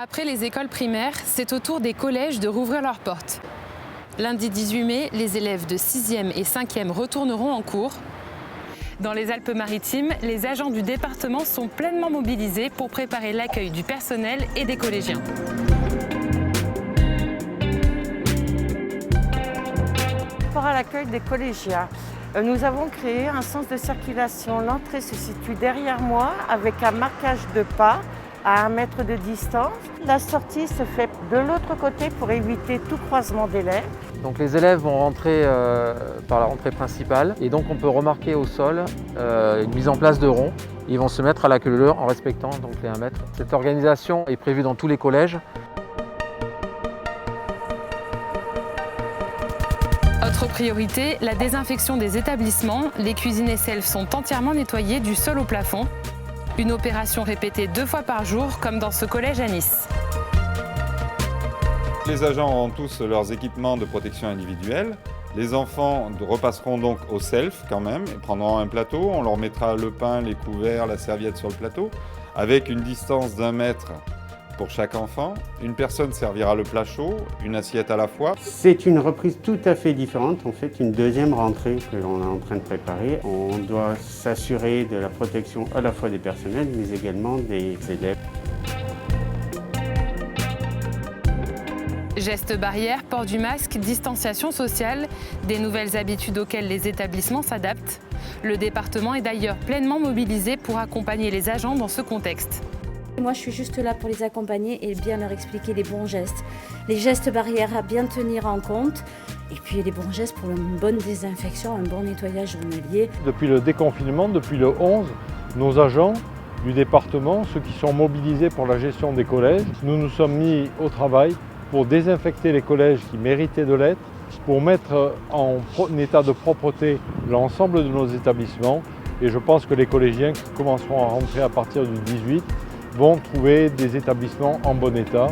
Après les écoles primaires, c'est au tour des collèges de rouvrir leurs portes. Lundi 18 mai, les élèves de 6e et 5e retourneront en cours. Dans les Alpes-Maritimes, les agents du département sont pleinement mobilisés pour préparer l'accueil du personnel et des collégiens. Par rapport à l'accueil des collégiens, nous avons créé un sens de circulation. L'entrée se situe derrière moi avec un marquage de pas à 1 mètre de distance. La sortie se fait de l'autre côté pour éviter tout croisement d'élèves. Donc les élèves vont rentrer par la rentrée principale et donc on peut remarquer au sol une mise en place de ronds. Ils vont se mettre à la queue leu en respectant donc les 1 mètre. Cette organisation est prévue dans tous les collèges. Autre priorité, la désinfection des établissements. Les cuisines et selves sont entièrement nettoyées du sol au plafond. Une opération répétée 2 fois par jour, comme dans ce collège à Nice. Les agents auront tous leurs équipements de protection individuelle. Les enfants repasseront donc au self quand même, et prendront un plateau. On leur mettra le pain, les couverts, la serviette sur le plateau, avec une distance d'1 mètre pour chaque enfant. Une personne servira le plat chaud, une assiette à la fois. C'est une reprise tout à fait différente, en fait, une deuxième rentrée que l'on est en train de préparer. On doit s'assurer de la protection à la fois des personnels, mais également des élèves. Gestes barrières, port du masque, distanciation sociale, des nouvelles habitudes auxquelles les établissements s'adaptent. Le département est d'ailleurs pleinement mobilisé pour accompagner les agents dans ce contexte. Moi, je suis juste là pour les accompagner et bien leur expliquer les bons gestes. Les gestes barrières à bien tenir en compte et puis les bons gestes pour une bonne désinfection, un bon nettoyage journalier. Depuis le déconfinement, depuis le 11, nos agents du département, ceux qui sont mobilisés pour la gestion des collèges, nous nous sommes mis au travail pour désinfecter les collèges qui méritaient de l'être, pour mettre en état de propreté l'ensemble de nos établissements. Et je pense que les collégiens qui commenceront à rentrer à partir du 18 vont trouver des établissements en bon état.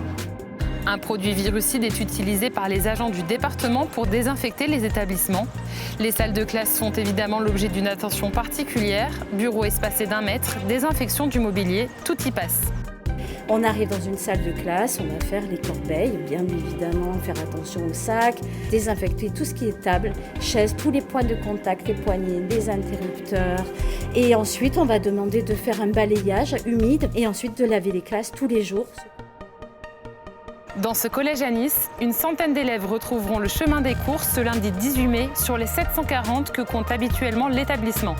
Un produit virucide est utilisé par les agents du département pour désinfecter les établissements. Les salles de classe font évidemment l'objet d'une attention particulière. Bureaux espacés d'1 mètre, désinfection du mobilier, tout y passe. On arrive dans une salle de classe, on va faire les corbeilles, bien évidemment faire attention aux sacs, désinfecter tout ce qui est table, chaises, tous les points de contact, les poignées, les interrupteurs. Et ensuite, on va demander de faire un balayage humide et ensuite de laver les classes tous les jours. Dans ce collège à Nice, une centaine d'élèves retrouveront le chemin des cours ce lundi 18 mai sur les 740 que compte habituellement l'établissement.